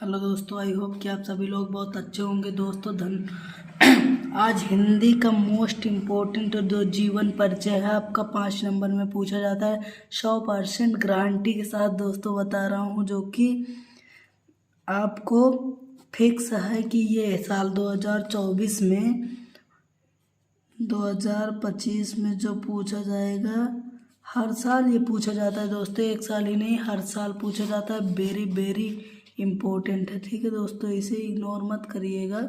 Hello दोस्तों, I hope कि आप सभी लोग बहुत अच्छे होंगे। दोस्तों आज हिंदी का मोस्ट इम्पोर्टेंट जो जीवन परिचय है आपका 5 नंबर में पूछा जाता है। 100% गारंटी के साथ दोस्तों बता रहा हूँ, जो कि आपको फिक्स है कि ये साल 2024 में 2025 में जो पूछा जाएगा। हर साल ये पूछा जाता है दोस्तों, एक साल ही नहीं, हर साल पूछा जाता है। वेरी वेरी इम्पोर्टेंट है, ठीक है दोस्तों, इसे इग्नोर मत करिएगा।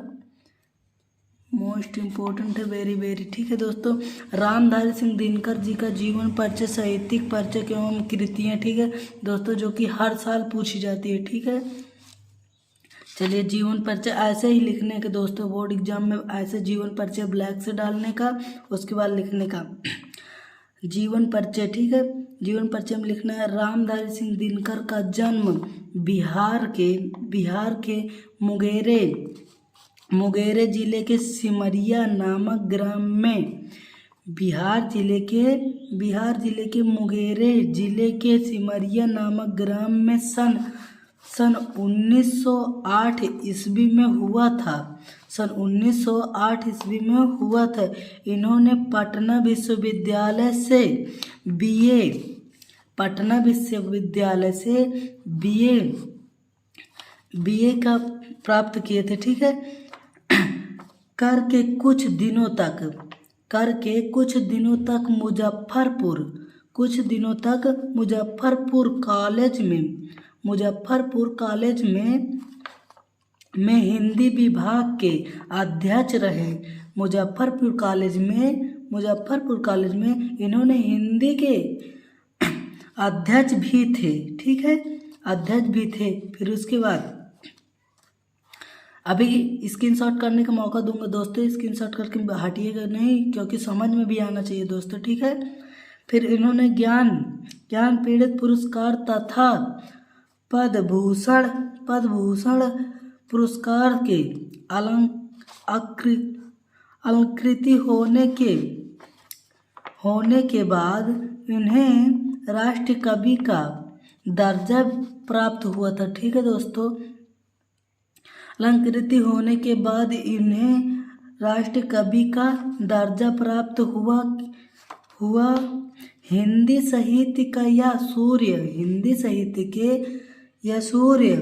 मोस्ट इम्पोर्टेंट है, वेरी वेरी, ठीक है दोस्तों। रामधारी सिंह दिनकर जी का जीवन परिचय, साहित्यिक परिचय एवं कृतियाँ, ठीक है दोस्तों, जो कि हर साल पूछी जाती है, ठीक है। चलिए, जीवन परिचय ऐसे ही लिखने के दोस्तों, बोर्ड एग्जाम में ऐसे जीवन परिचय ब्लैक से डालने का, उसके बाद लिखने का जीवन परिचय, ठीक है। जीवन परिचय में लिखना है, रामधारी सिंह दिनकर का जन्म बिहार के मुंगेर जिले के सिमरिया नामक ग्राम में, बिहार जिले के मुंगेर जिले के सिमरिया नामक ग्राम में सन 1908 ईस्वी में हुआ था। सन 1908 ईस्वी में हुआ था। इन्होंने पटना विश्वविद्यालय से बीए का प्राप्त किए थे, ठीक है। करके कुछ दिनों तक मुजफ्फरपुर कॉलेज में हिंदी विभाग के अध्यक्ष रहे। मुजफ्फरपुर कॉलेज में इन्होंने हिंदी के अध्यक्ष भी थे, ठीक है, अध्यक्ष भी थे। फिर उसके बाद अभी स्क्रीनशॉट करने का मौका दूंगा दोस्तों, स्क्रीनशॉट करके हटिएगा नहीं, क्योंकि समझ में भी आना चाहिए दोस्तों, ठीक है। फिर इन्होंने ज्ञान पीड़ित पुरस्कार तथा पद्मभूषण पुरस्कार के अलंकृति होने के बाद इन्हें राष्ट्रीय कवि का दर्जा प्राप्त हुआ था, ठीक है दोस्तों। अलंकृति होने के बाद इन्हें राष्ट्रीय कवि का दर्जा प्राप्त हुआ। हिंदी साहित्य के सूर्य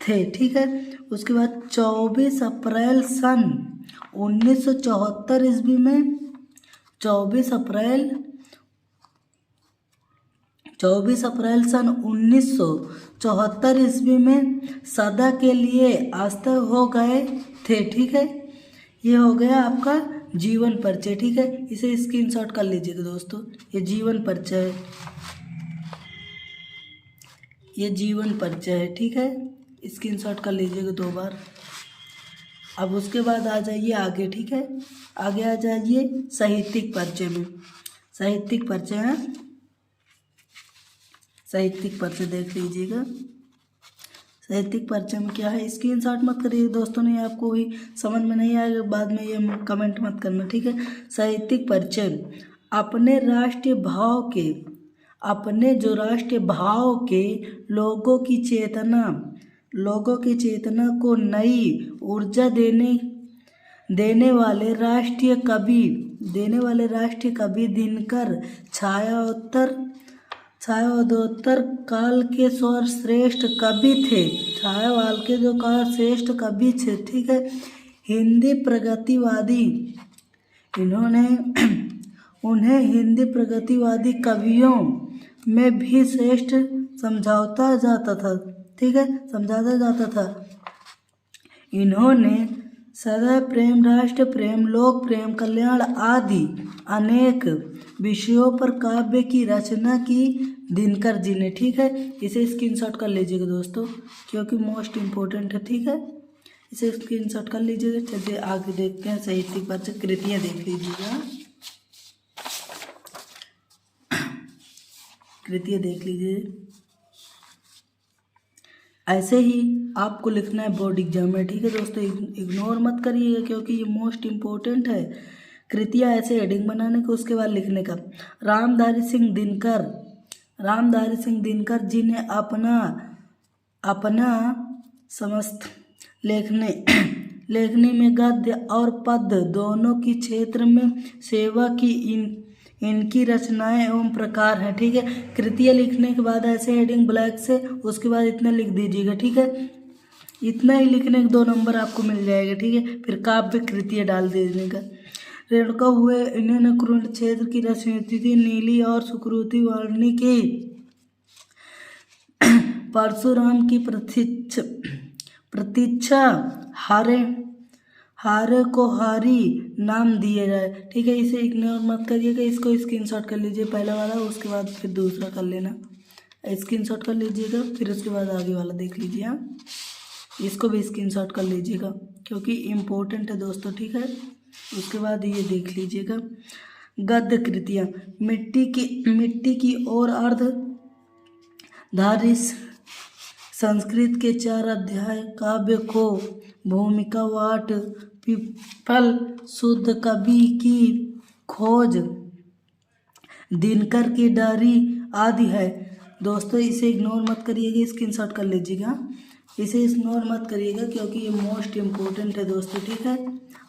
थे, ठीक है। उसके बाद 24 अप्रैल सन 1974 ईस्वी में 24 अप्रैल सन 1974 ईस्वी में सदा के लिए अस्त हो गए थे, ठीक है। ये हो गया आपका जीवन परिचय, ठीक है। इसे स्क्रीनशॉट कर लीजिएगा दोस्तों, ये जीवन परिचय है, ठीक है। स्क्रीनशॉट कर लीजिएगा 2 बार। अब उसके बाद आ जाइए आगे, ठीक है। आगे आ जाइए साहित्यिक परिचय में। साहित्यिक परिचय है, साहित्यिक परिचय देख लीजिएगा। साहित्यिक परिचय में क्या है, स्क्रीनशॉट मत करिए दोस्तों, नहीं आपको भी समझ में नहीं आएगा, बाद में ये कमेंट मत करना, ठीक है। साहित्यिक परिचय अपने राष्ट्रीय भाव के लोगों की चेतना को नई ऊर्जा देने वाले राष्ट्रीय कवि दिनकर छायावदोत्तर काल के सर्वश्रेष्ठ कवि थे। छायावाल के जो काल श्रेष्ठ कवि थे, ठीक है। हिंदी प्रगतिवादी, उन्हें हिंदी प्रगतिवादी कवियों में भी श्रेष्ठ समझाता जाता था, ठीक है, समझाता जाता था। इन्होंने सदैव प्रेम, राष्ट्र प्रेम, लोक प्रेम, कल्याण आदि अनेक विषयों पर काव्य की रचना की दिनकर जी ने, ठीक है। इसे स्क्रीनशॉट कर लीजिएगा दोस्तों, क्योंकि मोस्ट इम्पोर्टेंट है, ठीक है। इसे स्क्रीनशॉट कर लीजिएगा। चलिए आगे देखते हैं साहित्यिक परिचय, कृतियाँ देख लीजिएगा। कृतियाँ देख लीजिए। ऐसे ही आपको लिखना है बोर्ड एग्जाम में, ठीक है दोस्तों, इग्नोर मत करिएगा, क्योंकि ये मोस्ट इम्पोर्टेंट है। कृतियाँ ऐसे हेडिंग बनाने का, उसके बाद लिखने का। रामधारी सिंह दिनकर जी ने अपना अपना समस्त लेखनी में गद्य और पद्य दोनों की क्षेत्र में सेवा की इनकी रचनाएं एवं प्रकार हैं। ठीक है, कृतियाँ लिखने के बाद ऐसे हेडिंग ब्लैक से उसके बाद इतना लिख दीजिएगा। ठीक है, इतना ही लिखने के 2 नंबर आपको मिल जाएगा। ठीक है, फिर काव्य कृतियाँ डाल देने का। रेणुका हुए इन्होंने कुरुंड क्षेत्र की राजनीति थी। नीली और सुकृति वाणी की परशुराम की प्रतीक्षा हारे को हारी नाम दिए जाए। ठीक है, इसे इग्नोर मत करिएगा, इसको स्क्रीनशॉट कर लीजिए पहला वाला, उसके बाद फिर दूसरा कर लेना। स्क्रीनशॉट कर लीजिएगा, फिर उसके बाद आगे वाला देख लीजिए। हाँ, इसको भी स्क्रीनशॉट कर लीजिएगा क्योंकि इम्पोर्टेंट है दोस्तों। ठीक है, उसके बाद ये देख लीजिएगा गद्य कृतियाँ। मिट्टी की और अर्धधारी संस्कृत के 4 अध्याय, काव्य को भूमिका, वाट, पीपल, शुद्ध कवि की खोज, दिनकर की डायरी आदि है। दोस्तों इसे इग्नोर मत करिएगा, स्क्रीनशॉट कर लीजिएगा। इसे इग्नोर मत करिएगा क्योंकि ये मोस्ट इम्पोर्टेंट है दोस्तों। ठीक है,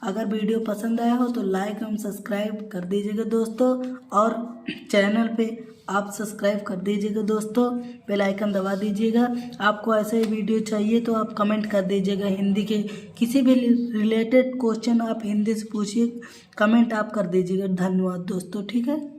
अगर वीडियो पसंद आया हो तो लाइक एवं सब्सक्राइब कर दीजिएगा दोस्तों, और चैनल पे आप सब्सक्राइब कर दीजिएगा दोस्तों, बेल आइकन दबा दीजिएगा। आपको ऐसे वीडियो चाहिए तो आप कमेंट कर दीजिएगा। हिंदी के किसी भी रिलेटेड क्वेश्चन आप हिंदी से पूछिए, कमेंट आप कर दीजिएगा। धन्यवाद दोस्तों। ठीक है।